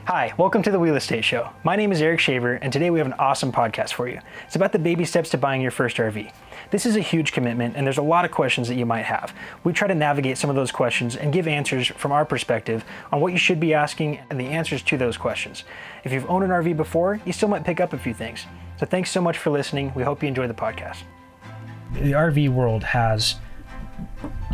Hi, welcome to the Real Estate Show. My name is Eric Shaver, and today we have an awesome podcast for you. It's about the baby steps to buying your first RV. This is a huge commitment, and there's a lot of questions that you might have. We try to navigate some of those questions and give answers from our perspective on what you should be asking and the answers to those questions. If you've owned an RV before, you still might pick up a few things. So thanks so much for listening. We hope you enjoy the podcast. The RV world has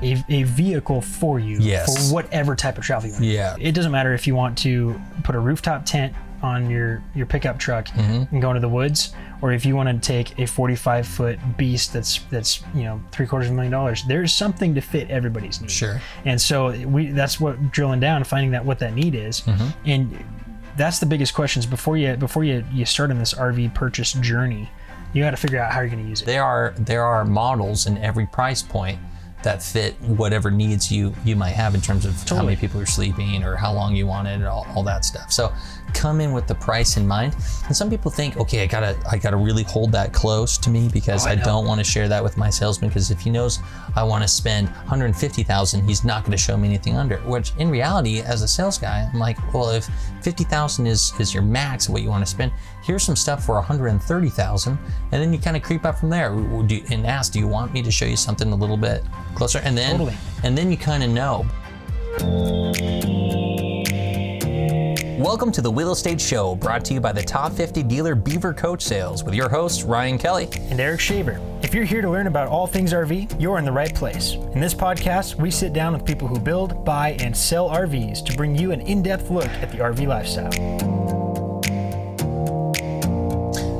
a vehicle for you for whatever type of travel you want. Yeah. It doesn't matter if you want to put a rooftop tent on your pickup truck and go into the woods, or if you want to take a 45-foot beast that's $750,000. There's something to fit everybody's need. Sure. And so that's what drilling down, finding what that need is. And that's the biggest questions before you start on this RV purchase journey. You got to figure out how you're going to use it. There are models in every price point that fit whatever needs you might have in terms of how many people are sleeping or how long you want it and all that stuff. So come in with the price in mind. And some people think, okay, I gotta really hold that close to me because I don't want to share that with my salesman, because if he knows I want to spend $150,000, he's not going to show me anything under. Which in reality, as a sales guy, I'm like, well, if $50,000 is your max of what you want to spend, here's some stuff for $130,000, and then you kind of creep up from there and ask, do you want me to show you something a little bit closer? And then you kind of know. Welcome to the Real Estate Show, brought to you by the Top 50 Dealer Beaver Coach Sales with your hosts, Ryan Kelly and Eric Shaver. If you're here to learn about all things RV, you're in the right place. In this podcast, we sit down with people who build, buy, and sell RVs to bring you an in-depth look at the RV lifestyle.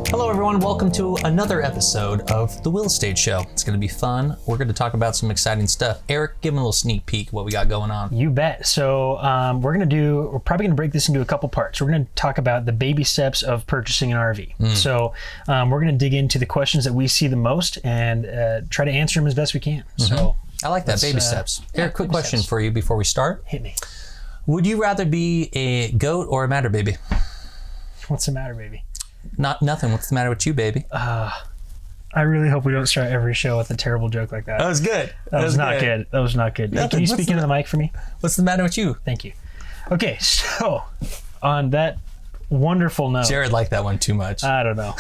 Hello everyone, welcome to another episode of the Real Estate Show. It's going to be fun. We're going to talk about some exciting stuff. Eric, give them a little sneak peek of what we got going on. You bet. So we're probably going to break this into a couple parts. We're going to talk about the baby steps of purchasing an RV. So we're going to dig into the questions that we see the most and try to answer them as best we can. So I like that, baby steps. Eric, quick question for you before we start. Hit me. Would you rather be a goat or a matter baby? What's the matter, baby? Nothing. What's the matter with you, baby? I really hope we don't start every show with a terrible joke like that. That was good. That was not good. That was not good. Hey, can you speak into the mic for me? What's the matter with you? Thank you. Okay, so on that wonderful note. Jared liked that one too much. I don't know.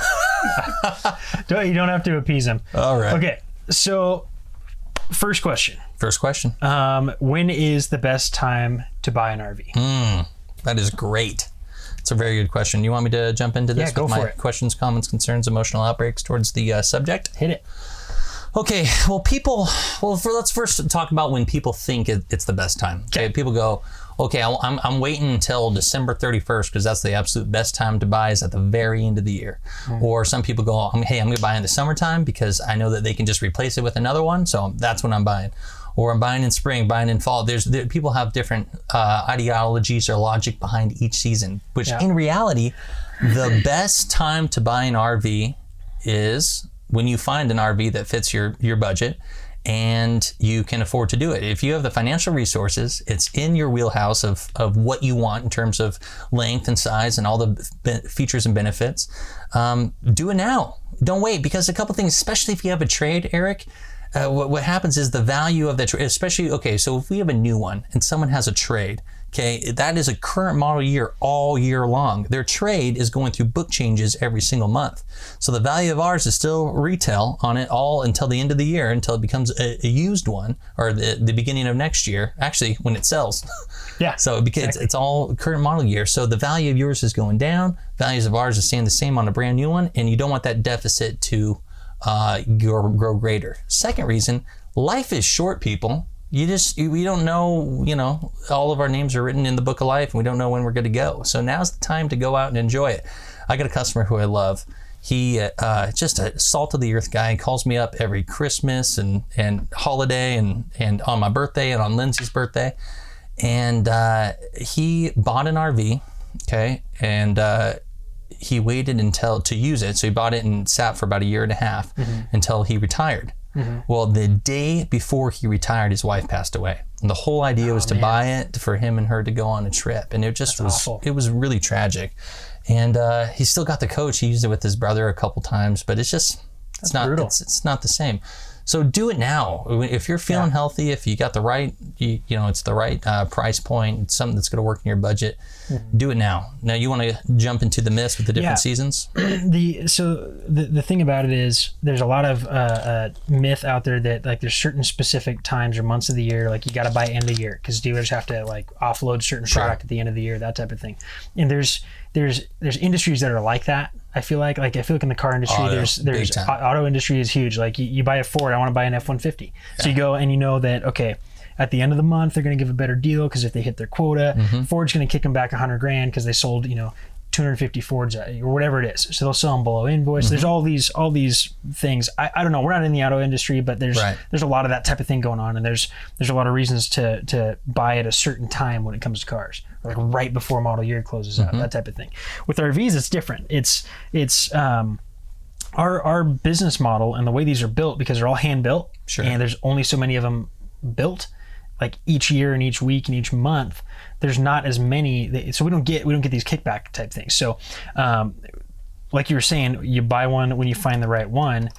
You don't have to appease him. All right. Okay, so first question. When is the best time to buy an RV? That is great. It's a very good question. You want me to jump into this with my questions, comments, concerns, emotional outbreaks towards the subject? Hit it. Okay. Well, let's first talk about when people think it's the best time. Okay. People go, okay, I'm waiting until December 31st because that's the absolute best time to buy, is at the very end of the year. Or some people go, hey, I'm going to buy in the summertime because I know that they can just replace it with another one. So that's when I'm buying. Or I'm buying in spring, buying in fall. People have different ideologies or logic behind each season, which in reality, the best time to buy an RV is when you find an RV that fits your budget and you can afford to do it. If you have the financial resources, it's in your wheelhouse of what you want in terms of length and size and all the features and benefits. Do it now. Don't wait, because a couple things, especially if you have a trade, Eric, what happens is the value of that trade, especially, okay, so if we have a new one and someone has a trade, okay, that is a current model year all year long. Their trade is going through book changes every single month. So the value of ours is still retail on it all until the end of the year, until it becomes a used one, or the beginning of next year, actually when it sells. Yeah. So because it's all current model year. So the value of yours is going down, values of ours is staying the same on a brand new one, and you don't want that deficit to grow greater. Second reason, life is short, people. We don't know, all of our names are written in the book of life and we don't know when we're going to go. So now's the time to go out and enjoy it. I got a customer who I love. He just a salt of the earth guy. He calls me up every Christmas and holiday and on my birthday and on Lindsay's birthday. And he bought an RV, okay, and he waited to use it. So he bought it and sat for about a year and a half until he retired. Well, the day before he retired, his wife passed away. And the whole idea was to buy it for him and her to go on a trip. And it just it was really tragic. And he still got the coach. He used it with his brother a couple times, but it's not the same. So do it now. If you're feeling healthy, if you got the right, it's the right price point, it's something that's going to work in your budget, do it now. Now you want to jump into the myths with the different seasons? The thing about it is there's a lot of myth out there that like there's certain specific times or months of the year, like you got to buy end of year because dealers have to like offload certain product at the end of the year, that type of thing. And there's industries that are like that. I feel like in the car industry, there's auto industry is huge. Like you buy a Ford, I want to buy an F-150. So you go and you know that, okay, at the end of the month, they're going to give a better deal because if they hit their quota, Ford's going to kick them back $100,000 because they sold, 250 Fords or whatever it is. So they'll sell them below invoice. There's all these things. I don't know. We're not in the auto industry, but there's a lot of that type of thing going on, and there's a lot of reasons to buy at a certain time when it comes to cars, like right before model year closes out, that type of thing. With RVs, it's different. It's our business model and the way these are built, because they're all hand built, and there's only so many of them built. Like each year and each week and each month, there's not as many, so we don't get these kickback type things. So like you were saying, you buy one when you find the right one.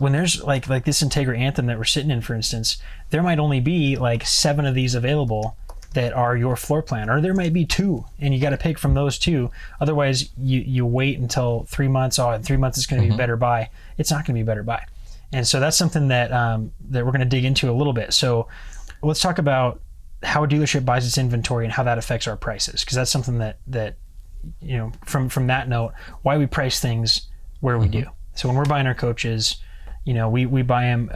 When there's like this Integra Anthem that we're sitting in, for instance, there might only be like 7 of these available that are your floor plan, or there might be 2 and you got to pick from those 2. Otherwise you wait until 3 months. In 3 months it's going to be a better buy. It's not going to be a better buy. And so that's something that that we're going to dig into a little bit. So let's talk about how a dealership buys its inventory and how that affects our prices, because that's something that from that note, why we price things where we do. So when we're buying our coaches, we buy them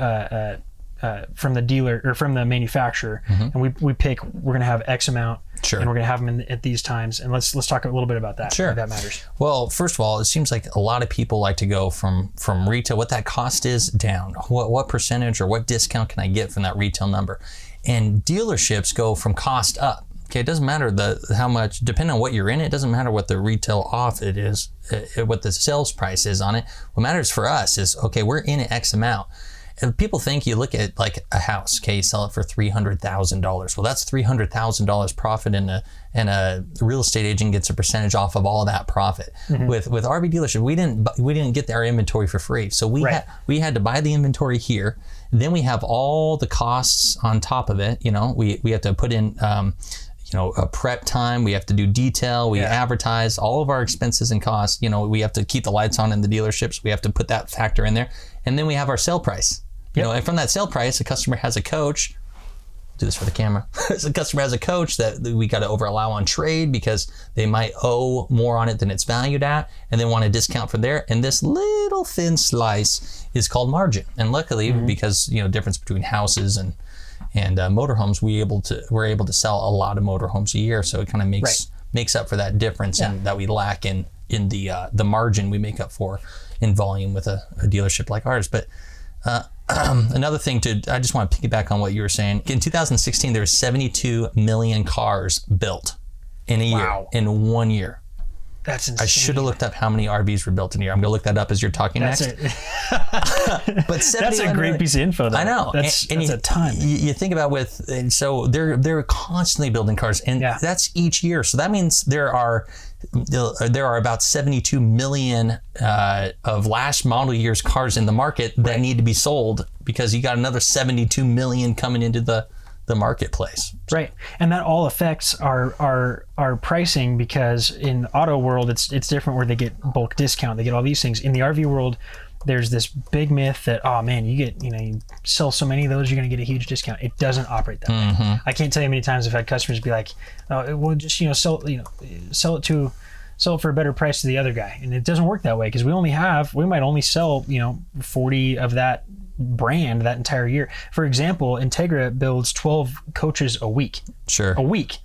from the dealer or from the manufacturer, and we pick, we're going to have X amount, and we're going to have them at these times. And let's talk a little bit about that. Why that matters. Well, first of all, it seems like a lot of people like to go from retail, what that cost is, down. What percentage or what discount can I get from that retail number? And dealerships go from cost up. Okay, it doesn't matter how much, depending on what you're in, it doesn't matter what the retail off it is, what the sales price is on it. What matters for us is, okay, we're in at X amount. And people think, you look at like a house, okay, you sell it for $300,000. Well, that's $300,000 profit, and a real estate agent gets a percentage off of all of that profit. With RV dealership, we didn't get our inventory for free, so we had to buy the inventory here. Then we have all the costs on top of it. We have to put in a prep time, we have to do detail, we advertise, all of our expenses and costs. We have to keep the lights on in the dealerships, we have to put that factor in there, and then we have our sale price. And from that sale price, a customer has a coach. Do this for the camera. So a customer has a coach that we got to over allow on trade because they might owe more on it than it's valued at, and they want a discount from there. And this little thin slice is called margin. And luckily, because difference between houses and motorhomes, we're able to sell a lot of motorhomes a year. So it kind of makes up for that difference and that we lack in the margin we make up for in volume with a dealership like ours. But another thing I just want to piggyback on what you were saying. In 2016, there were 72 million cars built in a year, in 1 year. That's insane. I should have looked up how many RVs were built in a year. I'm going to look that up as you're talking next. But that's a great piece of info, though. I know. That's a ton. You think about so they're constantly building cars, and that's each year. So that means there are about 72 million of last model year's cars in the market that need to be sold, because you got another 72 million coming into the marketplace. Right. And that all affects our pricing, because in auto world it's different, where they get bulk discount, they get all these things. In the RV world, there's this big myth that, oh man, you sell so many of those, you're going to get a huge discount. It doesn't operate that way. I can't tell you how many times I've had customers be like, oh, well, just sell it for a better price to the other guy. And it doesn't work that way, because we might only sell 40 of that brand that entire year. For example, Integra builds 12 coaches a week. A week.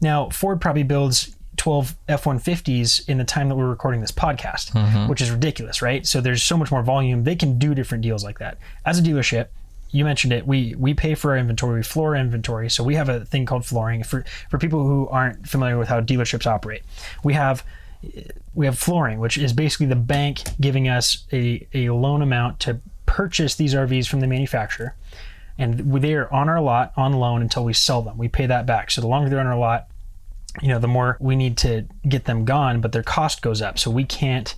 Now, Ford probably builds 12 F-150s in the time that we're recording this podcast, which is ridiculous, right? So there's so much more volume. They can do different deals like that. As a dealership, you mentioned it, we pay for our inventory, we floor inventory. So we have a thing called flooring. For people who aren't familiar with how dealerships operate, we have flooring, which is basically the bank giving us a loan amount to purchase these RVs from the manufacturer, and they are on our lot on loan until we sell them. We pay that back. So the longer they're on our lot, the more we need to get them gone, but their cost goes up. So we can't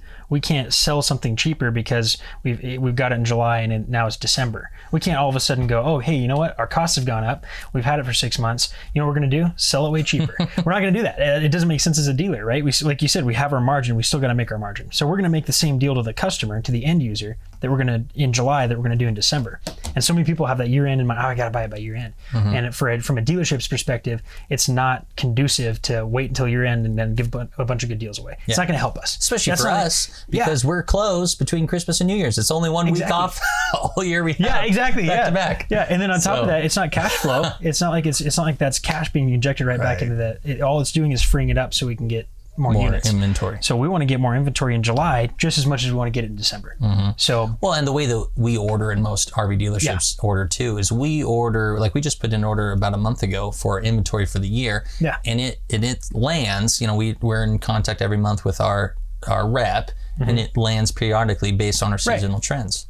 sell something cheaper because we've got it in July and now it's December. We can't all of a sudden go, oh, hey, you know what? Our costs have gone up. We've had it for 6 months. You know what we're going to do? Sell it way cheaper. We're not going to do that. It doesn't make sense as a dealer, right? Like you said, we have our margin. We still got to make our margin. So we're going to make the same deal to the customer, to the end user, that we're going to in July that we're going to do in December. And so many people have that year end in mind. Oh, I got to buy it by year end. And from a dealership's perspective, it's not conducive to wait until year end and then give a bunch of good deals away. It's not going to help us, especially for us, because we're closed between Christmas and New Year's. It's only 1 week off all year. We have exactly. Back to back. Yeah, and then on top of that, it's not cash flow. It's not like that's cash being injected right back into that. All it's doing is freeing it up so we can get more units. Inventory. So we want to get more inventory in July just as much as we want to get it in December. So and the way that we order and most RV dealerships order too is we order, like we just put in an order about a month ago for inventory for the year. And it lands, we're in contact every month with our rep, and it lands periodically based on our seasonal trends.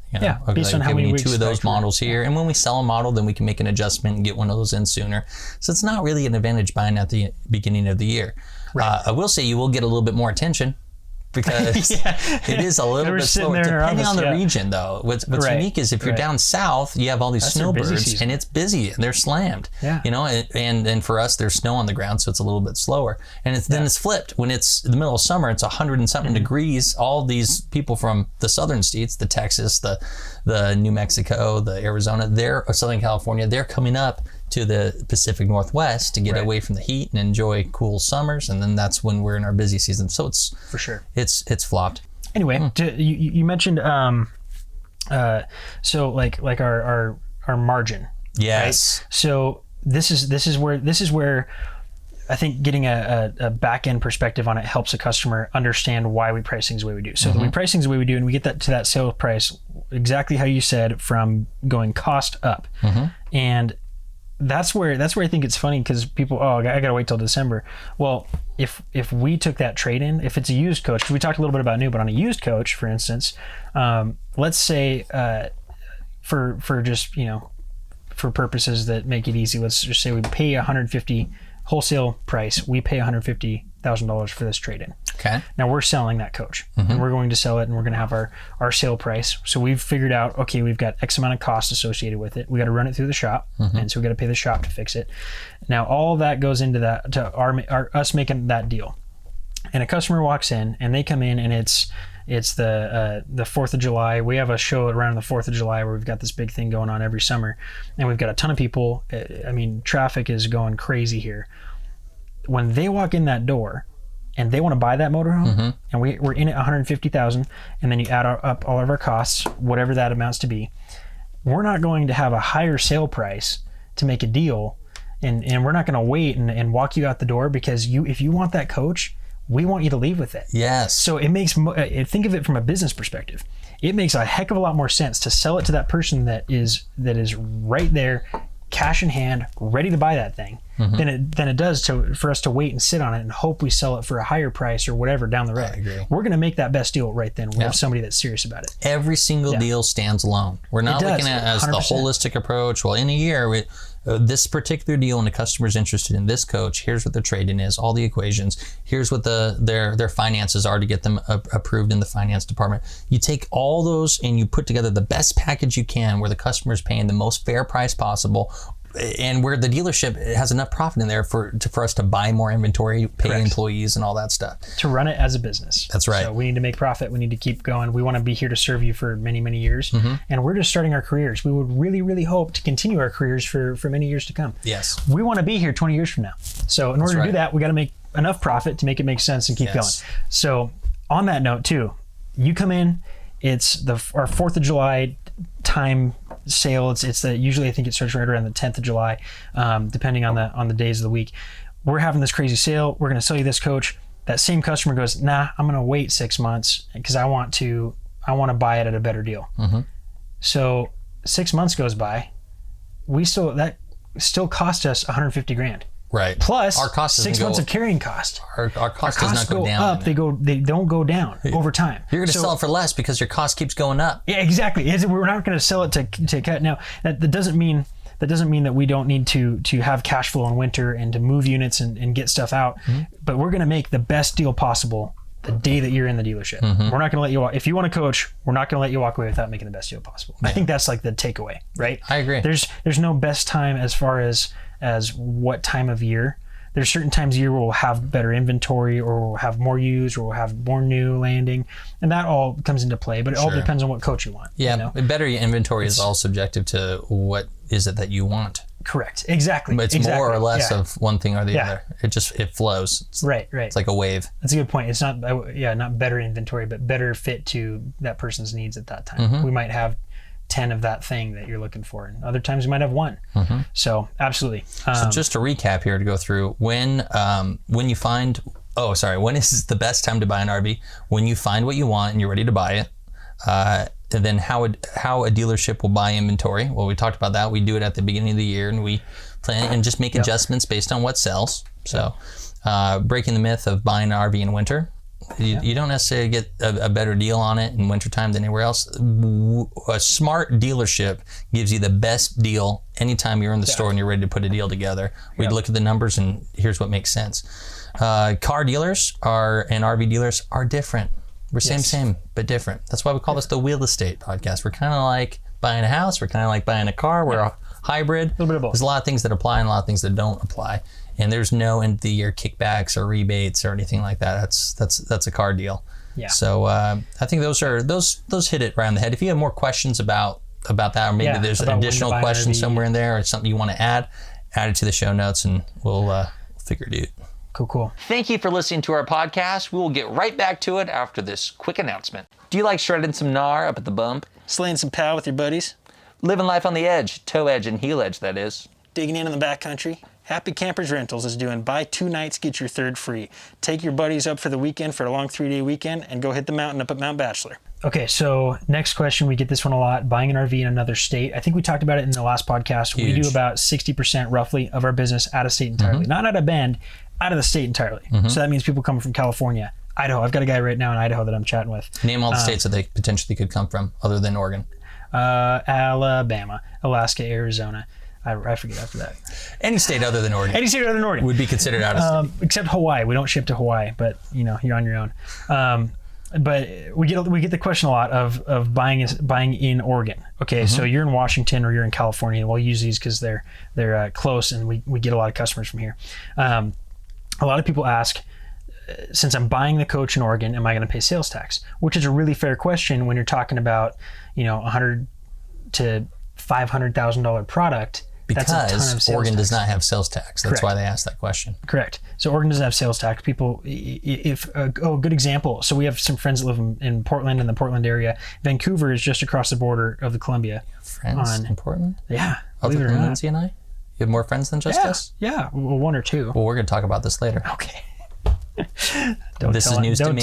Based on how many weeks 2 of those models here, and when we sell a model, then we can make an adjustment and get one of those in sooner. So it's not really an advantage buying at the beginning of the year. I will say you will get a little bit more attention because it is a little bit slower, depending on the region though. What's unique is if you're down south, you have all these snowbirds and it's busy and they're slammed, and for us there's snow on the ground, so it's a little bit slower. And then it's flipped. When it's the middle of summer, it's 100 and something degrees. All these people from the southern states, the Texas, the New Mexico, the Arizona, Southern California, they're coming up to the Pacific Northwest to get away from the heat and enjoy cool summers, and then that's when we're in our busy season. So it's for sure it's flopped. Anyway, you mentioned so like our margin. Yes. Right? So this is where I think getting a back end perspective on it helps a customer understand why we price things the way we do. So we price things the way we do, and we get that to that sale price exactly how you said, from going cost up, and that's where I think it's funny because people, I gotta wait till December. Well, if we took that trade in, if it's a used coach, because we talked a little bit about new, but on a used coach, for instance, let's say for just for purposes that make it easy, let's just say we pay $150 wholesale price. We pay $150,000 for this trade in. Okay. Now we're selling that coach, and we're going to sell it, and we're going to have our sale price. So we've figured out, okay, we've got X amount of costs associated with it. We got to run it through the shop, and so we got to pay the shop to fix it. Now all of that goes into that, to us making that deal. And a customer walks in, and they come in, and it's the 4th of July. We have a show around the 4th of July where we've got this big thing going on every summer, and we've got a ton of people. I mean, traffic is going crazy here. When they walk in that door and they want to buy that motorhome, and we're in at $150,000, and then you add up all of our costs, whatever that amounts to be, we're not going to have a higher sale price to make a deal, and we're not going to wait and walk you out the door, because if you want that coach, we want you to leave with it. Yes. So it makes, think of it from a business perspective. It makes a heck of a lot more sense to sell it to that person that is right there, cash in hand, ready to buy that thing, than it does for us to wait and sit on it and hope we sell it for a higher price or whatever down the road. I agree. We're going to make that best deal right then. We have somebody that's serious about it. Every single deal stands alone. We're not looking at it as 100%. The holistic approach. Well, in a year, this particular deal, and the customer's interested in this coach, here's what their trade-in is, all the equations, here's what their finances are to get them approved in the finance department. You take all those and you put together the best package you can where the customer is paying the most fair price possible, and where the dealership has enough profit in there for us to buy more inventory, pay employees, and all that stuff. To run it as a business. That's right. So we need to make profit. We need to keep going. We want to be here to serve you for many, many years. And we're just starting our careers. We would really, really hope to continue our careers for many years to come. Yes. We want to be here 20 years from now. So in order to do that, we got to make enough profit to make it make sense and keep going. So on that note too, you come in, it's our 4th of July time sale. It's usually I think it starts right around the 10th of July, depending on the days of the week. We're having this crazy sale. We're going to sell you this coach. That same customer goes, nah, I'm going to wait 6 months because I want to buy it at a better deal. So 6 months goes by. That still cost us $150,000. Right. Plus our cost 6 months of carrying cost. Our cost does not go down. Up. They don't go down over time. You're going to sell it for less because your cost keeps going up. Yeah, exactly. We're not going to sell it to cut. Now that doesn't mean That doesn't mean that we don't need to have cash flow in winter and to move units and get stuff out. But we're going to make the best deal possible the day that you're in the dealership. We're not going to let you walk. If you want to coach, we're not going to let you walk away without making the best deal possible. I think that's like the takeaway, right? I agree. There's no best time as far as what time of year. There's certain times of year where we'll have better inventory, or we'll have more used, or we'll have more new landing, and that all comes into play. But it all depends on what coach you want. Yeah, you know? better inventory is all subjective to what is it that you want. Correct. Exactly. But it's more or less of one thing or the other. It flows. Right. It's like a wave. That's a good point. It's not better inventory, but better fit to that person's needs at that time. We might have 10 of that thing that you're looking for, and other times you might have one. So absolutely. So just to recap here, to go through when you find, when is the best time to buy an RV? When you find what you want and you're ready to buy it. And then how a dealership will buy inventory. Well, we talked about that. We do it at the beginning of the year, and we plan and just make adjustments based on what sells. So breaking the myth of buying an RV in winter. You don't necessarily get a better deal on it in wintertime than anywhere else. A smart dealership gives you the best deal anytime you're in the store and you're ready to put a deal together. We look at the numbers, and here's what makes sense. Car dealers and RV dealers are different. We're same, but different. That's why we call this the Real Estate Podcast. We're kind of like buying a house. We're kind of like buying a car. We're a hybrid. A little bit of both. There's a lot of things that apply and a lot of things that don't apply. And there's no end of the year kickbacks or rebates or anything like that. That's a car deal. Yeah. So I think those hit it right on the head. If you have more questions about that, or maybe there's an additional question somewhere in there, or something you want to add it to the show notes, and we'll figure it out. Cool. Thank you for listening to our podcast. We will get right back to it after this quick announcement. Do you like shredding some gnar up at the bump? Slaying some pow with your buddies? Living life on the edge, toe edge and heel edge, that is. Digging in the backcountry? Happy Campers Rentals is doing buy 2 nights, get your 3rd free. Take your buddies up for the weekend for a long 3-day weekend and go hit the mountain up at Mount Bachelor. Okay, so next question, we get this one a lot, buying an RV in another state. I think we talked about it in the last podcast. Huge. We do about 60% roughly of our business out of state entirely. Not out of Bend, out of the state entirely. So that means people coming from California, Idaho. I've got a guy right now in Idaho that I'm chatting with. Name all the states that they potentially could come from other than Oregon. Alabama, Alaska, Arizona. I forget after that. Any state other than Oregon. Any state other than Oregon. Would be considered out of state. Except Hawaii. We don't ship to Hawaii, but you're on your own. But we get the question a lot of buying in Oregon. Okay, so you're in Washington or you're in California. We'll use these because they're close, and we get a lot of customers from here. A lot of people ask, since I'm buying the coach in Oregon, am I going to pay sales tax? Which is a really fair question when you're talking about $100,000 to $500,000 product. Because Oregon does not have sales tax. That's why they asked that question. Correct. So Oregon doesn't have sales tax. People, good example. So we have some friends that live in Portland, in the Portland area. Vancouver is just across the border of the Columbia. Friends in Portland? Yeah. Other than Lindsay and I? You have more friends than just us? Yeah. Well, 1 or 2. Well, we're going to talk about this later. Okay. This is news to me.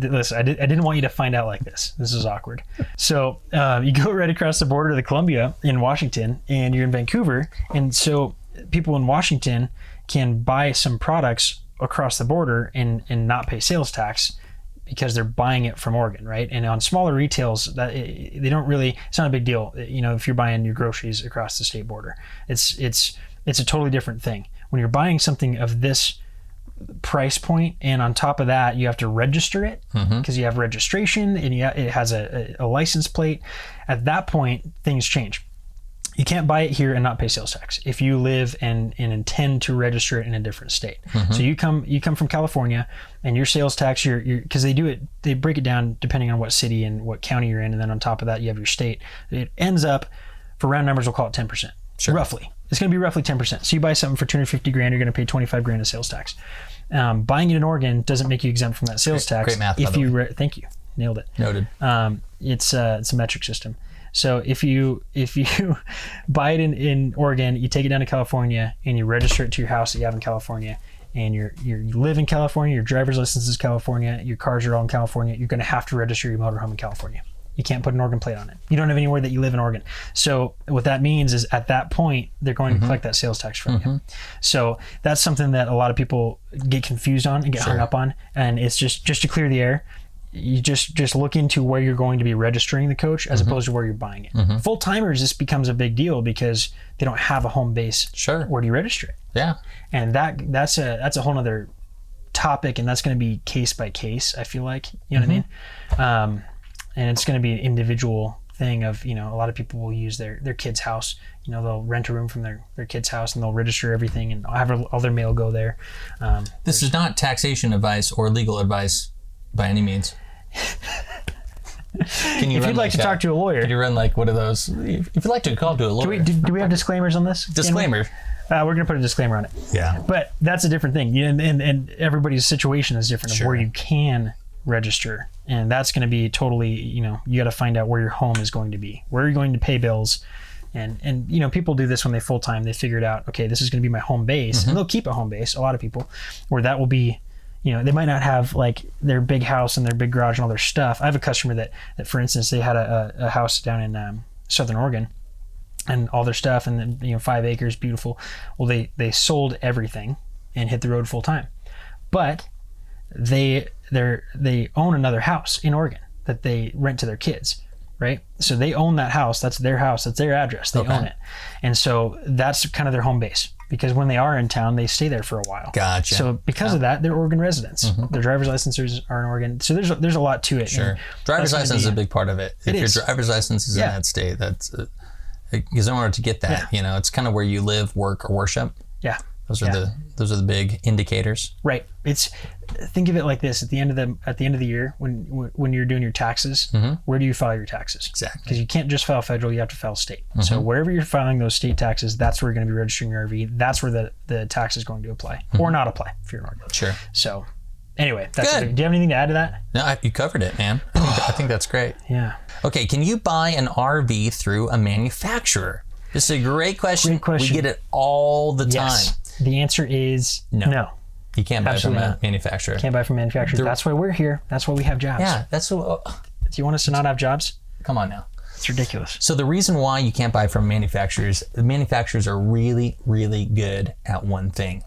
Listen, I didn't want you to find out like this. This is awkward. So you go right across the border to the Columbia in Washington, and you're in Vancouver. And so people in Washington can buy some products across the border and not pay sales tax because they're buying it from Oregon, right? And on smaller retails, it's not a big deal. If you're buying your groceries across the state border, it's a totally different thing. When you're buying something of this price point, and on top of that you have to register it because you have registration and it has a license plate. At that point, things change. You can't buy it here and not pay sales tax if you live and intend to register it in a different state. So you come from California, and your sales tax, because they break it down depending on what city and what county you're in, and then on top of that you have your state. It ends up, for round numbers, we'll call it 10%. Roughly. It's going to be roughly 10%. So you buy something for $250,000, you're going to pay $25,000 of sales tax. Buying it in Oregon doesn't make you exempt from that sales tax. Great math, by the way. Thank you. Nailed it. Noted. It's a metric system. So if you buy it in Oregon, you take it down to California and you register it to your house that you have in California, and you live in California, your driver's license is California, your cars are all in California, you're going to have to register your motorhome in California. You can't put an Oregon plate on it. You don't have anywhere that you live in Oregon. So what that means is at that point, they're going to collect that sales tax from you. So that's something that a lot of people get confused on and get hung up on. And it's just to clear the air. you just look into where you're going to be registering the coach as opposed to where you're buying it. Full timers, this becomes a big deal because they don't have a home base. Sure. Where do you register it? Yeah. And that's a whole nother topic, and that's going to be case by case. I feel like, you know what I mean. And it's going to be an individual thing of, a lot of people will use their kid's house. They'll rent a room from their kid's house and they'll register everything and have all their mail go there. This is not taxation advice or legal advice by any means. If you'd like to talk to a lawyer, can you run like one of those? If you'd like to call to a lawyer, do we have disclaimers on this? Disclaimer. We're going to put a disclaimer on it. Yeah. But that's a different thing. And everybody's situation is different of where you can register. And that's going to be totally, you got to find out where your home is going to be, where you're going to pay bills. And people do this when they full time. They figure it out. Okay, this is going to be my home base, and they'll keep a home base. A lot of people, where that will be, they might not have like their big house and their big garage and all their stuff. I have a customer that for instance, they had a house down in Southern Oregon, and all their stuff, and then 5 acres, beautiful. Well, they sold everything and hit the road full time, but they own another house in Oregon that they rent to their kids. Right? So they own that house. That's their house. That's their address. They own it. And so that's kind of their home base, because when they are in town, they stay there for a while. Gotcha. So because of that, they're Oregon residents. Their driver's licenses are in Oregon. So there's a lot to it. Sure. Driver's license is a big part of it. If your driver's license is in that state, that's because in order to get that, it's kind of where you live, work, or worship. Yeah. Those are the big indicators. Right. Think of it like this: at the end of the year, when you're doing your taxes, where do you file your taxes? Exactly. Because you can't just file federal; you have to file state. So wherever you're filing those state taxes, that's where you're going to be registering your RV. That's where the tax is going to apply or not apply if you're in Oregon. Sure. So anyway, that's good. Do you have anything to add to that? No, you covered it, man. I think that's great. Yeah. Okay, can you buy an RV through a manufacturer? This is a great question. Great question. We get it all the time. Yes. The answer is no. You can't buy from a manufacturer. Can't buy from manufacturers. That's why we're here. That's why we have jobs. Yeah, that's what. Do you want us to not have jobs? Come on now. It's ridiculous. So the reason why you can't buy from manufacturers, the manufacturers are really, really good at one thing: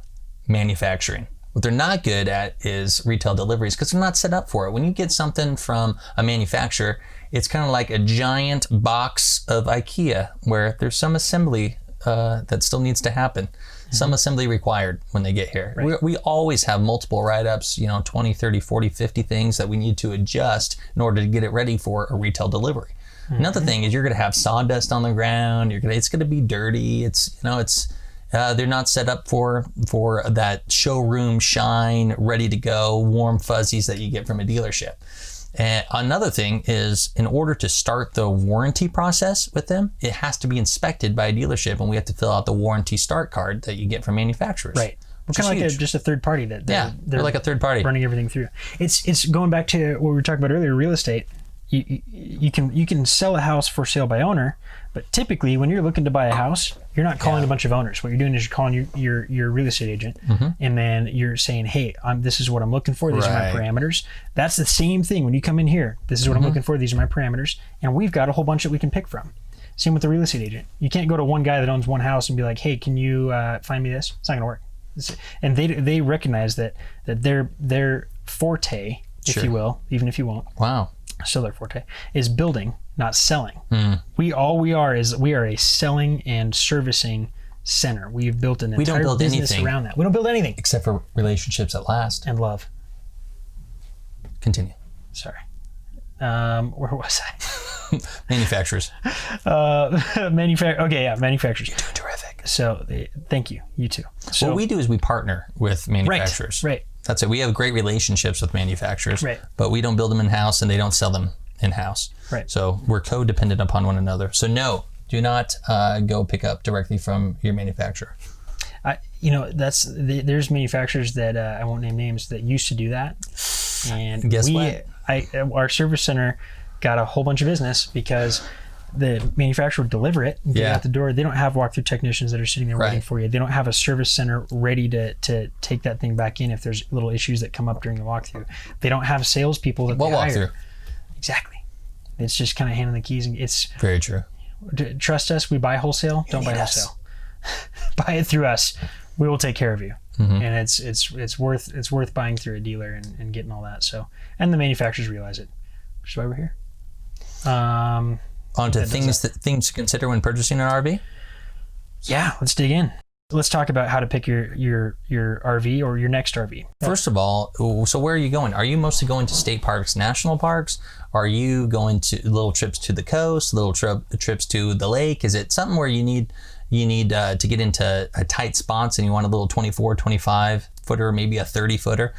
manufacturing. What they're not good at is retail deliveries, because they're not set up for it. When you get something from a manufacturer, it's kind of like a giant box of IKEA where there's some assembly that still needs to happen. Some assembly required when they get here. Right. We always have multiple write-ups, 20, 30, 40, 50 things that we need to adjust in order to get it ready for a retail delivery. Another thing is you're going to have sawdust on the ground. It's going to be dirty. They're not set up for that showroom shine, ready to go, warm fuzzies that you get from a dealership. And another thing is, in order to start the warranty process with them, it has to be inspected by a dealership, and we have to fill out the warranty start card that you get from manufacturers. Right. We're kind of like just a third party that they're like a third party running everything through. It's going back to what we were talking about earlier, real estate. You can sell a house for sale by owner, but typically when you're looking to buy a house, you're not calling a bunch of owners. What you're doing is you're calling your real estate agent, and then you're saying, hey, this is what I'm looking for. These are my parameters. That's the same thing when you come in here. This is what I'm looking for. These are my parameters. And we've got a whole bunch that we can pick from. Same with the real estate agent. You can't go to one guy that owns one house and be like, hey, can you find me this? It's not going to work. And they recognize that their forte, if you will, even if you won't. Wow. Still their forte, is building, not selling. We are a selling and servicing center. We've built an entire business around that. We don't build anything except for relationships that last and love. Continue. Sorry. Where was I? Manufacturers. Okay, yeah, manufacturers. You're doing terrific. So thank you. You too. So what we do is we partner with manufacturers. Right. That's it. We have great relationships with manufacturers, but we don't build them in-house and they don't sell them in-house. Right. So we're codependent upon one another. So no, do not go pick up directly from your manufacturer. There's manufacturers that I won't name names that used to do that, and guess what? Our service center got a whole bunch of business because the manufacturer would deliver it and get it out the door. They don't have walkthrough technicians that are sitting there waiting for you. They don't have a service center ready to take that thing back in if there's little issues that come up during the walkthrough. They don't have salespeople that they hire. What walkthrough? Exactly. It's just kind of handing the keys. And it's very true. Trust us. We buy wholesale. Don't buy wholesale. Buy it through us. We will take care of you. and it's worth buying through a dealer and getting all that. So, and the manufacturers realize it, which is why we're here. On to things to consider when purchasing an RV. Yeah, let's dig in. Let's talk about how to pick your RV or your next RV. First of all, so where are you going? Are you mostly going to state parks, national parks? Are you going to little trips to the coast, little trips to the lake? Is it something where you need to get into tight spots and you want a little 24, 25 footer, maybe a 30 footer?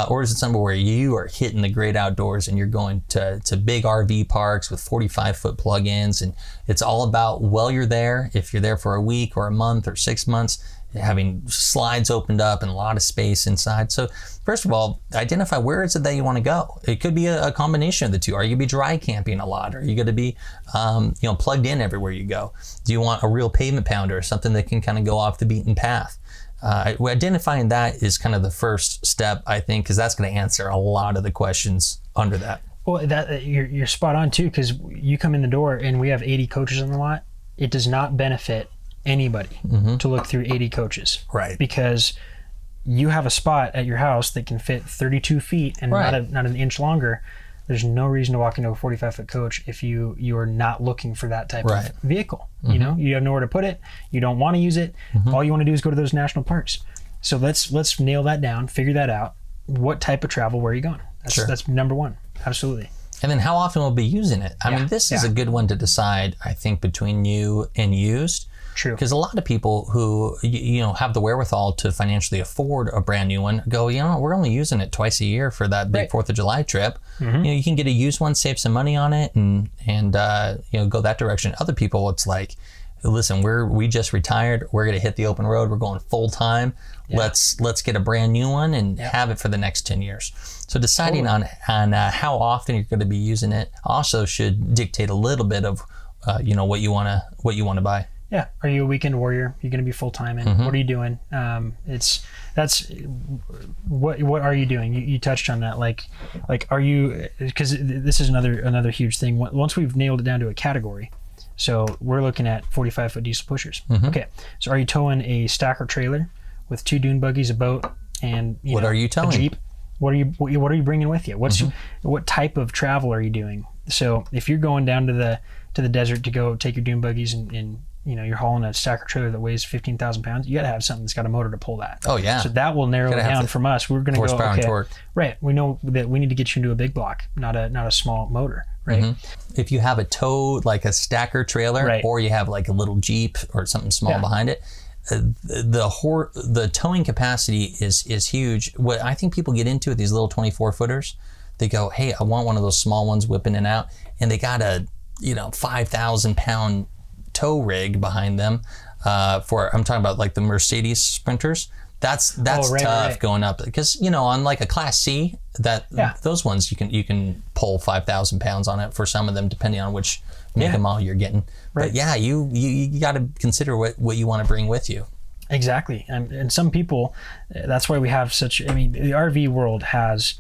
Or is it somewhere where you are hitting the great outdoors and you're going to big RV parks with 45-foot plug-ins, and it's all about, while you're there, if you're there for a week or a month or 6 months, having slides opened up and a lot of space inside. So first of all, identify where is it that you want to go. It could be a combination of the two. Are you going to be dry camping a lot? Are you going to be plugged in everywhere you go? Do you want a real pavement pounder, something that can kind of go off the beaten path? Identifying that is kind of the first step, I think, because that's going to answer a lot of the questions under that. Well, that you're spot on too, because you come in the door and we have 80 coaches on the lot. It does not benefit anybody to look through 80 coaches, right? Because you have a spot at your house that can fit 32 feet and not an inch longer. There's no reason to walk into a 45-foot coach if you are not looking for that type of vehicle. You know, you have nowhere to put it. You don't want to use it. All you want to do is go to those national parks. So let's nail that down, figure that out. What type of travel, where are you going? That's number one. Absolutely. And then how often we'll be using it? I mean, this is a good one to decide, I think, between new and used. True. Because a lot of people who have the wherewithal to financially afford a brand new one go, we're only using it twice a year for that big 4th of July trip. You can get a used one, save some money on it, and go that direction. Other people, it's like, listen, we just retired. We're gonna hit the open road. We're going full time. Yeah. Let's get a brand new one and have it for the next 10 years. So deciding on how often you're going to be using it also should dictate a little bit of what you want to buy. Yeah. Are you a weekend warrior? You're going to be full time, and what are you doing? What are you doing? You touched on that. Like are you? Because this is another huge thing. Once we've nailed it down to a category, so we're looking at 45-foot diesel pushers. Okay. So are you towing a stacker trailer with 2 dune buggies, a boat, and are you towing? A Jeep? What are you bringing with you? What type of travel are you doing? So if you're going down to the desert to go take your dune buggies and you're hauling a stacker trailer that weighs 15,000 pounds, you got to have something that's got a motor to pull that. Oh yeah. So that will narrow it down from us. We're going to go, and torque. Right. We know that we need to get you into a big block, not a small motor, right? If you have a tow, like a stacker trailer, or you have like a little Jeep or something small behind it, the towing capacity is huge. What I think people get into with these little 24 footers, they go, hey, I want one of those small ones whipping in and out, and they got a 5,000 pound tow rig behind them. I'm talking about like the Mercedes Sprinters. That's tough going up, because on like a Class C, those ones you can pull 5,000 pounds on it for some of them, depending on which make and model you're getting. But you got to consider what you want to bring with you. Exactly, and some people, that's why we have such. I mean, the RV world has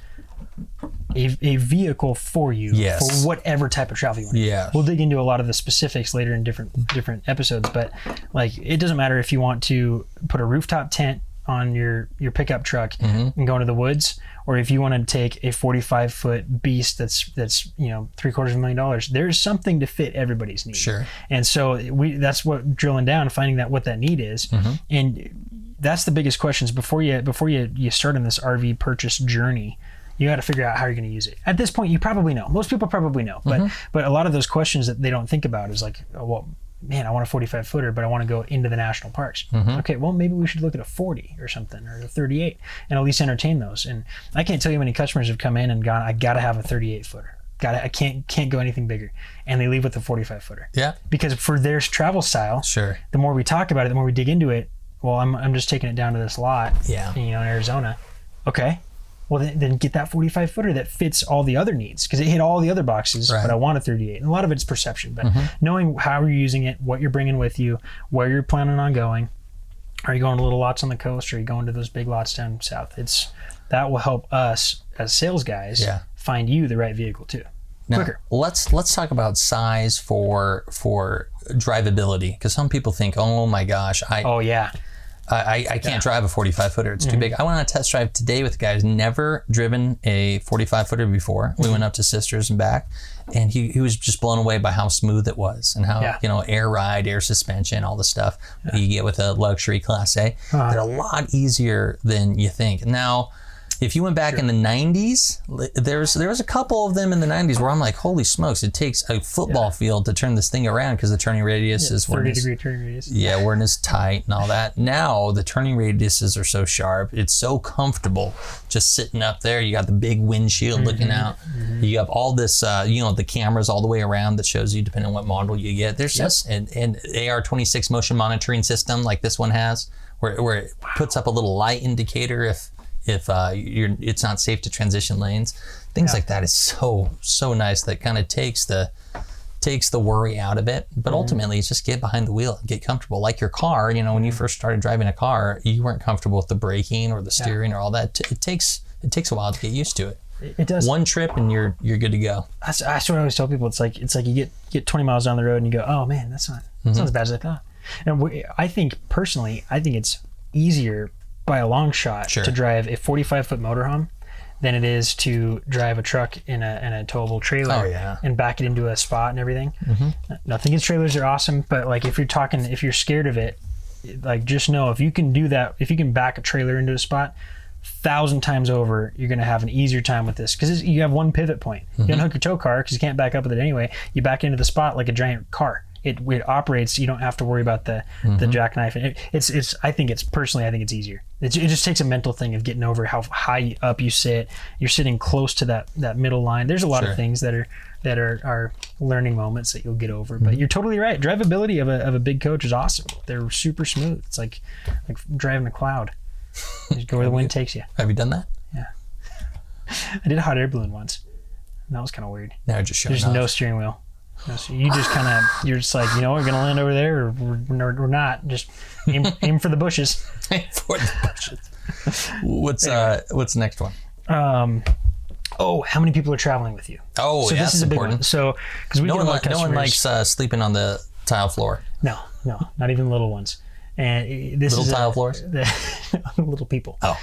a vehicle for you for whatever type of travel you want. Yeah, we'll dig into a lot of the specifics later in different episodes, but like it doesn't matter if you want to put a rooftop tent on your pickup truck and go into the woods, or if you want to take a 45-foot beast that's $750,000. There's something to fit everybody's need. Sure. And so that's what drilling down, finding out what that need is, and that's the biggest questions before you start on this RV purchase journey. You got to figure out how you're going to use it. At this point, you probably know. Most people probably know, but a lot of those questions that they don't think about is like, oh, well, man, I want a 45-footer, but I want to go into the national parks. Okay, well, maybe we should look at a 40 or something, or a 38, and at least entertain those. And I can't tell you how many customers have come in and gone, I got to have a 38-footer. I can't go anything bigger. And they leave with a 45-footer. Yeah. Because for their travel style, the more we talk about it, the more we dig into it, well, I'm just taking it down to this lot, in Arizona. Okay. Well, then get that 45-footer that fits all the other needs, because it hit all the other boxes, but I want a 38. And a lot of it's perception, but knowing how you're using it, what you're bringing with you, where you're planning on going. Are you going to little lots on the coast, or are you going to those big lots down south? That will help us as sales guys find you the right vehicle too. Now, quicker. Let's talk about size for drivability, because some people think, oh my gosh, I can't drive a 45 footer. It's too big. I went on a test drive today with the guy who's never driven a 45 footer before. We went up to Sisters and back, and he was just blown away by how smooth it was and how, air ride, air suspension, all the stuff you get with a luxury Class A. They're a lot easier than you think. Now, if you went back in the 90s, there was a couple of them in the 90s where I'm like, holy smokes, it takes a football field to turn this thing around because the turning radius is 30-degree turning radius. Yeah, weren't as tight and all that. Now the turning radiuses are so sharp. It's so comfortable just sitting up there. You got the big windshield looking out. You have all this, the cameras all the way around that shows you depending on what model you get. There's just an AR26 motion monitoring system like this one has, where it puts up a little light indicator if it's not safe to transition lanes. Things like that is so nice. That kind of takes the worry out of it. But ultimately, it's just get behind the wheel and get comfortable. Like your car, when you first started driving a car, you weren't comfortable with the braking or the steering or all that. It takes a while to get used to it. It does. One trip and you're good to go. That's what I always tell people. It's like you get 20 miles down the road and you go, oh man, that's not as bad as I thought. And I think it's easier by a long shot to drive a 45-foot motorhome than it is to drive a truck in a towable trailer and back it into a spot and everything. Nothing against trailers, are awesome, but like if you're scared of it, like just know if you can do that, if you can back a trailer into a spot 1,000 times over, you're going to have an easier time with this because you have one pivot point. You unhook your tow car because you can't back up with it anyway. You back into the spot like a giant car. It operates. You don't have to worry about the jackknife. I think it's easier. It just takes a mental thing of getting over how high up you sit. You're sitting close to that middle line. There's a lot of things that are learning moments that you'll get over. But you're totally right. Drivability of a big coach is awesome. They're super smooth. It's like driving a cloud. You just go where the wind takes you. Have you done that? Yeah. I did a hot air balloon once. And that was kind of weird. Now just showing There's off. no steering wheel. So you just you're just like, we're gonna land over there, or we're not. Just aim for the bushes. Aim for the bushes. What's the next one? How many people are traveling with you? Oh, so this is a big important. one. So because no one likes sleeping on the tile floor. No, not even little ones. And this little tile floors. Little people. Oh,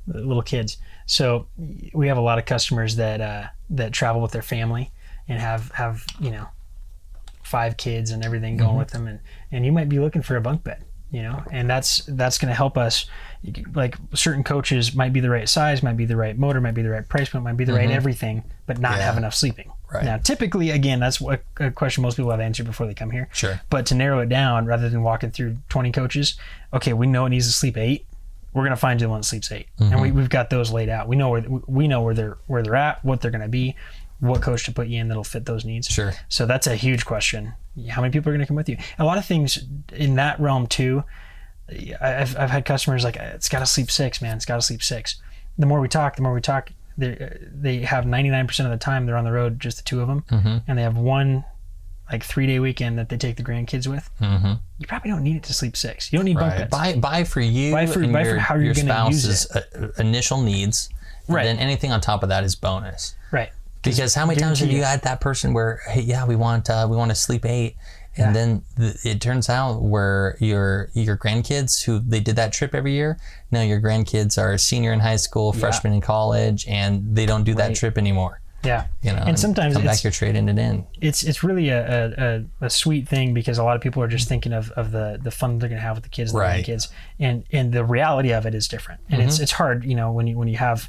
little kids. So we have a lot of customers that travel with their family and have 5 kids and everything going with them, and you might be looking for a bunk bed, and that's going to help us. Like certain coaches might be the right size, might be the right motor, might be the right price point, might be the right everything, but not have enough sleeping. Right. Now, typically, again, that's a question most people have answered before they come here. Sure. But to narrow it down, rather than walking through 20 coaches, okay, we know it needs to sleep 8. We're gonna find you the one that sleeps 8, and we've got those laid out. We know where they're at, what they're gonna be, what coach to put you in that'll fit those needs. Sure. So that's a huge question. How many people are gonna come with you? A lot of things in that realm too. I've had customers like, it's got to sleep 6, man. It's got to sleep 6. The more we talk, they have 99% of the time they're on the road, just the 2 of them, and they have one 3-day weekend that they take the grandkids with. You probably don't need it to sleep 6. You don't need bunk beds. Buy for you. Buy for how you're going to use it. Initial needs. Right. And then anything on top of that is bonus. Right. Because how many times have you had that person where, hey, yeah, we want to sleep 8. And then it turns out where your grandkids, who they did that trip every year, now your grandkids are a senior in high school, freshman in college, and they don't do that trip anymore. Yeah. And sometimes come back, you're trading it in. It's really a sweet thing because a lot of people are just thinking of the fun they're going to have with the kids and the grandkids. And the reality of it is different. And it's hard, when you have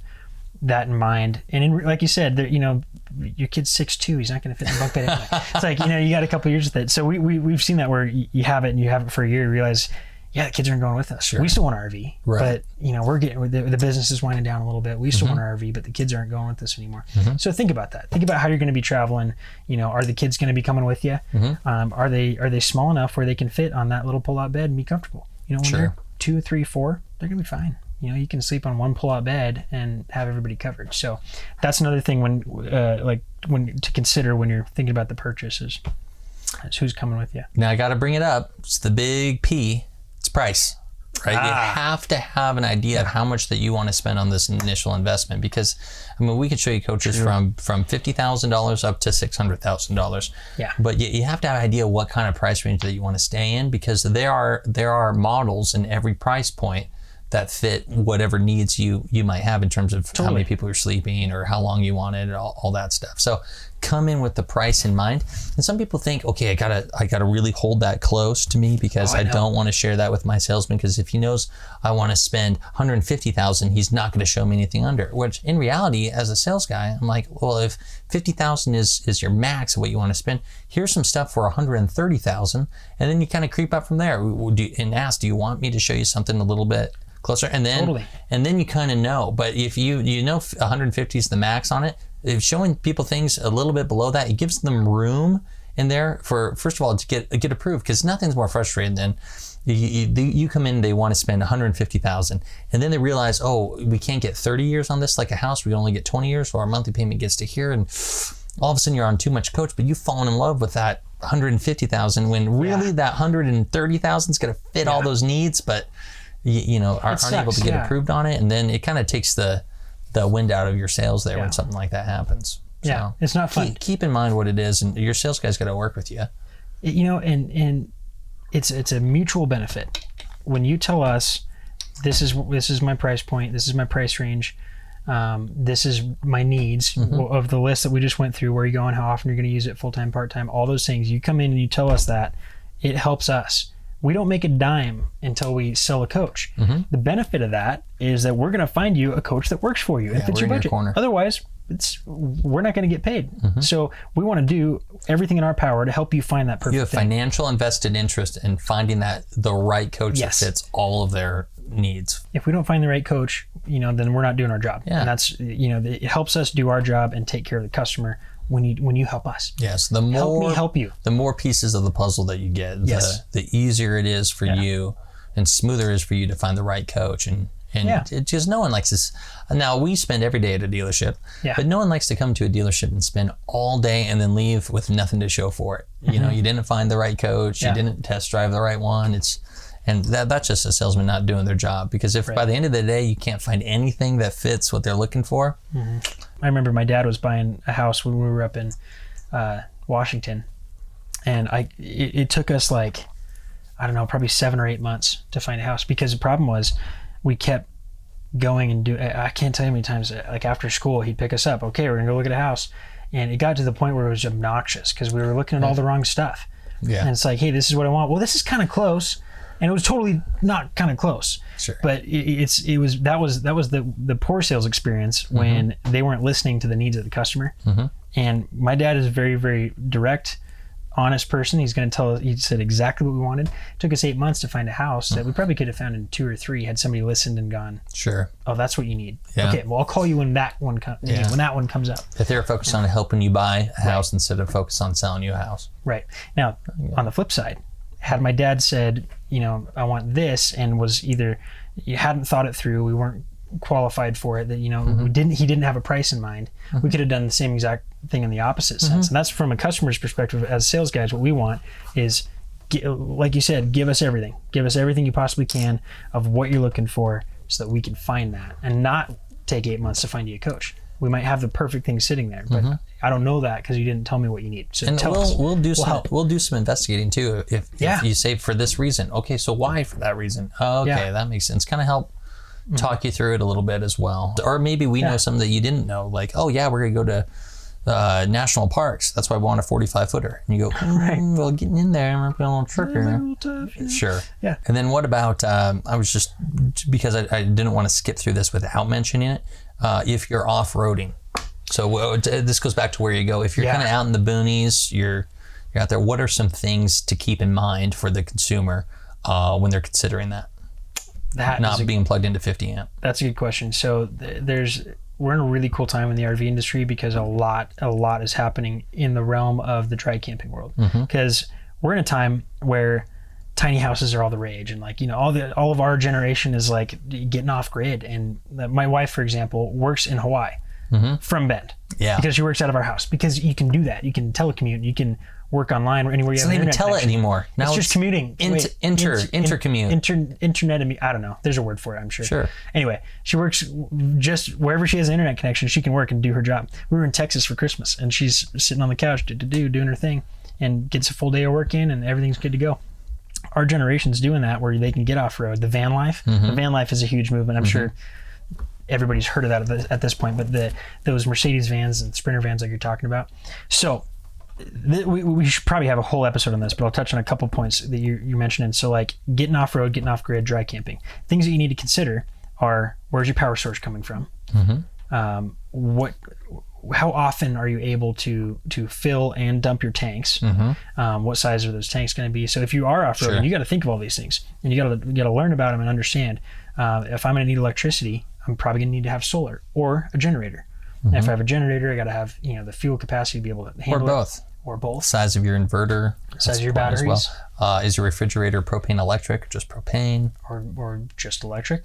that in mind. And like you said, your kid's 6'2", he's not going to fit in the bunk bed anyway. It's like, you got a couple years with it. So we've seen that where you have it and you have it for a year, you realize, the kids aren't going with us. Sure. We still want our RV, but we're getting, the business is winding down a little bit. We still want our RV, but the kids aren't going with us anymore. So think about that. Think about how you're going to be traveling. Are the kids going to be coming with you? Are they small enough where they can fit on that little pull-out bed and be comfortable? When they're 2, 3, 4, they're going to be fine. You can sleep on one pull-out bed and have everybody covered. So that's another thing when to consider when you're thinking about the purchase is who's coming with you. Now I got to bring it up. It's the big P. It's price. right? You have to have an idea of how much that you want to spend on this initial investment, because I mean, we can show you coaches from $50,000 up to $600,000. Yeah. But you have to have an idea what kind of price range that you want to stay in, because there are models in every price point that fit whatever needs you might have in terms of how many people you're sleeping or how long you want it and all that stuff. So come in with the price in mind. And some people think, okay, I gotta really hold that close to me because I don't want to share that with my salesman, because if he knows I want to spend $150,000, he's not going to show me anything under. Which in reality, as a sales guy, I'm like, well, if $50,000 is your max of what you want to spend, here's some stuff for $130,000, and then you kind of creep up from there and ask, do you want me to show you something a little bit closer? And then you kind of know. But if you know 150 is the max on it, if showing people things a little bit below that, it gives them room in there for, first of all, to get approved, because nothing's more frustrating than you come in, they want to spend $150,000, and then they realize, oh, we can't get 30 years on this like a house, we only get 20 years, so our monthly payment gets to here, and all of a sudden you're on too much coach, but you've fallen in love with that $150,000 when really that $130,000 is going to fit all those needs, but aren't able to get approved on it, and then it kind of takes the wind out of your sales there when something like that happens. So it's not fun. Keep in mind what it is, and your sales guy's got to work with you. And it's a mutual benefit. When you tell us, this is my price point, this is my price range, this is my needs of the list that we just went through, where you're going, how often you're going to use it, full-time, part-time, all those things. You come in and you tell us that, it helps us. We don't make a dime until we sell a coach. The benefit of that is that we're going to find you a coach that works for you and fits your budget. Otherwise, we're not going to get paid. So we want to do everything in our power to help you find that perfect thing. You have financial invested interest in finding the right coach that fits all of their needs. If we don't find the right coach, then we're not doing our job. And that's, it helps us do our job and take care of the customer when you help us. Yes, help me help you. The more pieces of the puzzle that you get, the easier it is for you and smoother it is for you to find the right coach. And it just, no one likes this. Now, we spend every day at a dealership, but no one likes to come to a dealership and spend all day and then leave with nothing to show for it. You didn't find the right coach, you didn't test drive the right one. And that's just a salesman not doing their job, because if by the end of the day you can't find anything that fits what they're looking for. I remember my dad was buying a house when we were up in Washington, and it took us probably 7 or 8 months to find a house, because the problem was we kept going and I can't tell you how many times, like after school, he'd pick us up. Okay, we're gonna go look at a house, and it got to the point where it was obnoxious because we were looking at all the wrong stuff. And it's like, hey, this is what I want. Well, this is kind of close. And it was totally not kind of close. But that was the poor sales experience when they weren't listening to the needs of the customer. And my dad is a very, very direct, honest person. He's going to tell us, he said exactly what we wanted. It took us 8 months to find a house that we probably could have found in 2 or 3 had somebody listened and gone, oh, that's what you need. Okay, well, I'll call you when that one comes up. If they're focused on helping you buy a house instead of focused on selling you a house. Now, on the flip side, had my dad said, I want this, and was either you hadn't thought it through, we weren't qualified for it, that he didn't have a price in mind, we could have done the same exact thing in the opposite sense. And that's from a customer's perspective. As sales guys, what we want is, like you said, give us everything you possibly can of what you're looking for, so that we can find that and not take 8 months to find you a coach. We might have the perfect thing sitting there, but I don't know that because you didn't tell me what you need. So we'll do some investigating too. If you say for this reason, okay, so why for that reason? Okay, that makes sense. Kind of help talk you through it a little bit as well. Or maybe we know something that you didn't know, like, oh yeah, we're gonna go to national parks. That's why we want a 45-footer. And you go, well, getting in there might be a little trickier. Sure. Yeah. And then what about? I was just, because I didn't want to skip through this without mentioning it. If you're off-roading. So this goes back to where you go. If you're kind of out in the boonies, you're out there, what are some things to keep in mind for the consumer when they're considering that? Not being plugged into 50 amp. That's a good question. So we're in a really cool time in the RV industry, because a lot is happening in the realm of the dry camping world. Because we're in a time where tiny houses are all the rage, and all of our generation is like getting off grid. And my wife, for example, works in Hawaii from Bend, because she works out of our house, because you can do that. You can telecommute, you can work online or anywhere you It's have not an even internet tele connection. anymore. Now It's just commuting. intercommute. Internet. I don't know. There's a word for it, I'm sure. Sure. Anyway, she works just wherever she has an internet connection. She can work and do her job. We were in Texas for Christmas, and she's sitting on the couch doing her thing, and gets a full day of work in, and everything's good to go. Our generation's doing that where they can get off road. The van life. The van life is a huge movement. I'm sure everybody's heard of that at this point. But those Mercedes vans and Sprinter vans like you're talking about. So. We should probably have a whole episode on this, but I'll touch on a couple points that you're mentioning. So like getting off road, getting off grid, dry camping. Things that you need to consider are, where's your power source coming from? How often are you able to fill and dump your tanks? What size are those tanks going to be? So if you are off road, you got to think of all these things, and you got to learn about them and understand. If I'm going to need electricity, I'm probably going to need to have solar or a generator. And if I have a generator, I got to have the fuel capacity to be able to handle it. Or both. Size of your inverter. Size of your batteries. As well. Is your refrigerator propane electric or just propane? Or just electric.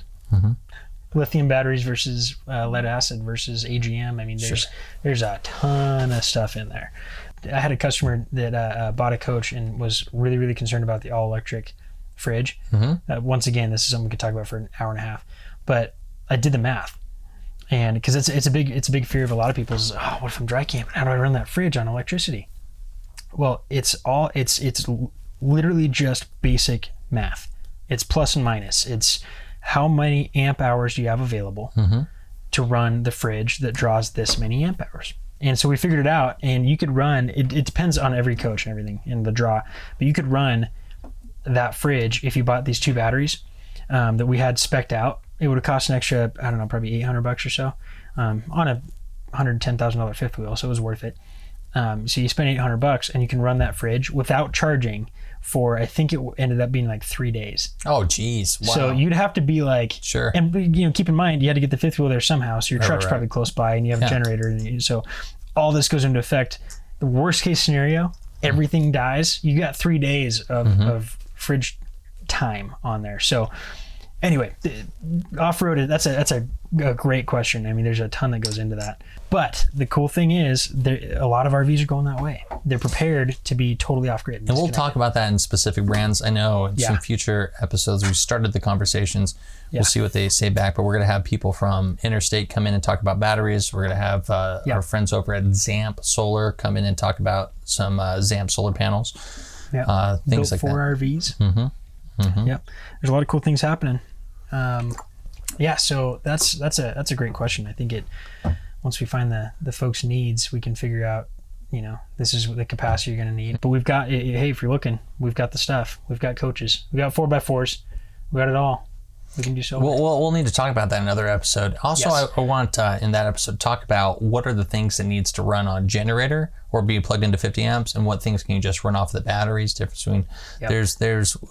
Lithium batteries versus lead acid versus AGM. I mean, there's a ton of stuff in there. I had a customer that bought a coach and was really, really concerned about the all-electric fridge. Once again, this is something we could talk about for an hour and a half. But I did the math. And because it's a big fear of a lot of people is, what if I'm dry camping? How do I run that fridge on electricity? Well, it's literally just basic math. It's plus and minus. It's how many amp hours do you have available to run the fridge that draws this many amp hours? And so we figured it out, and you could run, it depends on every coach and everything in the draw, but you could run that fridge if you bought these 2 batteries that we had spec'd out. It would have cost an extra, I don't know, probably $800 or so on a $110,000 fifth wheel, so it was worth it. So you spend $800 and you can run that fridge without charging for, I think it ended up being like 3 days. Oh, geez. Wow. So you'd have to be like, sure. And keep in mind, you had to get the fifth wheel there somehow. So your truck's probably close by and you have a generator. And so all this goes into effect. The worst case scenario, everything dies. You got 3 days of fridge time on there. So anyway, off-road, that's a great question. I mean, there's a ton that goes into that. But the cool thing is, a lot of RVs are going that way. They're prepared to be totally off-grid. And we'll talk about that in specific brands. I know in some future episodes, we started the conversations. We'll see what they say back, but we're going to have people from Interstate come in and talk about batteries. We're going to have our friends over at Zamp Solar come in and talk about some Zamp solar panels. Things built like for that. RVs. Yep. There's a lot of cool things happening. So that's a great question. I think once we find the folks' needs, we can figure out, this is the capacity you're going to need. But we've got, hey, if you're looking, we've got the stuff. We've got coaches. We've got 4x4s. We got it all. We can do so. We'll need to talk about that in another episode. Also, I want in that episode to talk about what are the things that needs to run on generator or be plugged into 50 amps, and what things can you just run off the batteries. Difference between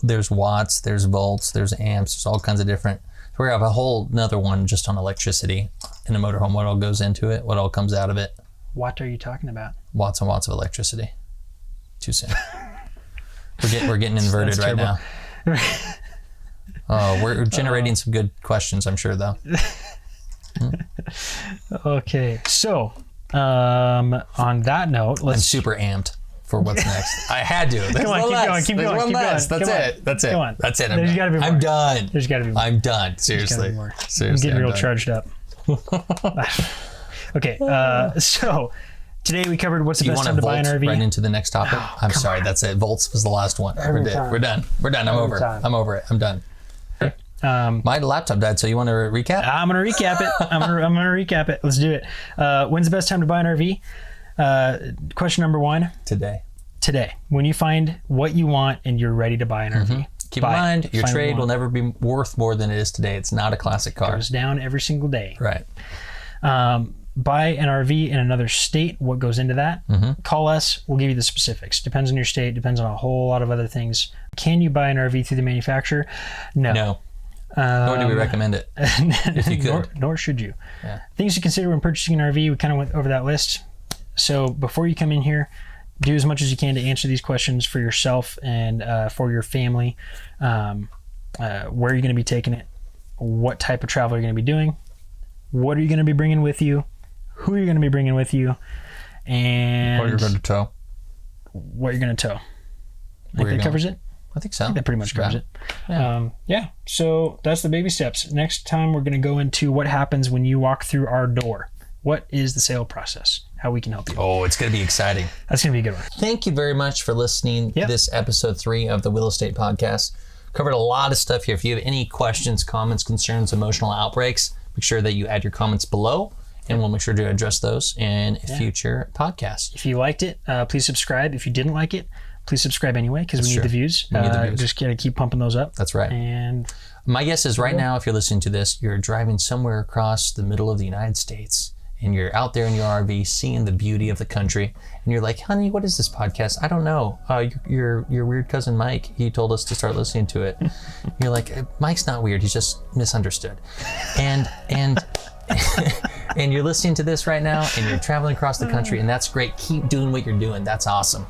there's watts, there's volts, there's amps, there's all kinds of different. We're gonna have a whole another one just on electricity in a motorhome. What all goes into it? What all comes out of it? What are you talking about? Watts and watts of electricity. Too soon. We're getting inverted right now. Oh, we're generating some good questions, I'm sure, though. Okay, so on that note, I'm super amped for what's next. I had to. Keep going. That's it. Come on. That's it. There's got to be more. I'm done. There's got to be more. I'm done. Seriously. I'm getting real charged up. Okay, so today we covered what's the best time to buy an RV. Right into the next topic? I'm sorry, that's it. Volts was the last one. We're done. I'm over it. I'm done. My laptop died, so you want to recap? I'm going to recap it. I'm going to recap it. Let's do it. When's the best time to buy an RV? Question number 1. Today. When you find what you want and you're ready to buy an RV. Keep in mind, your trade will never be worth more than it is today. It's not a classic car. It goes down every single day. Right. Buy an RV in another state. What goes into that? Call us. We'll give you the specifics. Depends on your state. Depends on a whole lot of other things. Can you buy an RV through the manufacturer? No. Nor do we recommend it. If you could. Nor should you. Yeah. Things to consider when purchasing an RV. We kind of went over that list. So before you come in here, do as much as you can to answer these questions for yourself and for your family. Where are you going to be taking it? What type of travel are you going to be doing? What are you going to be bringing with you? Who are you going to be bringing with you? And what you're going to tow. what you're going to tow. I think that covers it. I think so. That pretty much covers it. Yeah. So that's the baby steps. Next time we're going to go into what happens when you walk through our door. What is the sale process? How we can help you. Oh, it's going to be exciting. That's going to be a good one. Thank you very much for listening to this episode 3 of the Real Estate Podcast. Covered a lot of stuff here. If you have any questions, comments, concerns, emotional outbreaks, make sure that you add your comments below, and we'll make sure to address those in a future podcast. If you liked it, please subscribe. If you didn't like it, please subscribe anyway, because we need the views. Just gotta keep pumping those up. That's right. And my guess is right now, if you're listening to this, you're driving somewhere across the middle of the United States, and you're out there in your RV seeing the beauty of the country, and you're like, honey, what is this podcast? I don't know. Your weird cousin Mike, he told us to start listening to it. You're like, Mike's not weird, he's just misunderstood. And and you're listening to this right now, and you're traveling across the country, and that's great. Keep doing what you're doing. That's awesome.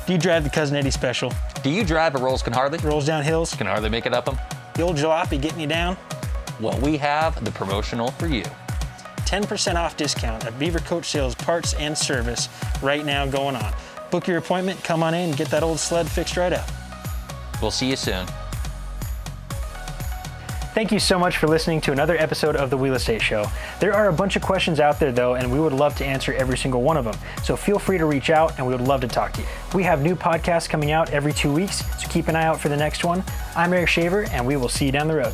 do you drive the Cousin Eddie special? Do you drive a Rolls Can Hardly? Rolls down hills? Can hardly make it up them? The old jalopy getting you down? Well, we have the promotional for you. 10% off discount at Beaver Coach Sales parts and service right now going on. Book your appointment, come on in, and get that old sled fixed right up. We'll see you soon. Thank you so much for listening to another episode of The Real Estate Show. There are a bunch of questions out there though, and we would love to answer every single one of them. So feel free to reach out and we would love to talk to you. We have new podcasts coming out every 2 weeks, so keep an eye out for the next one. I'm Eric Shaver, and we will see you down the road.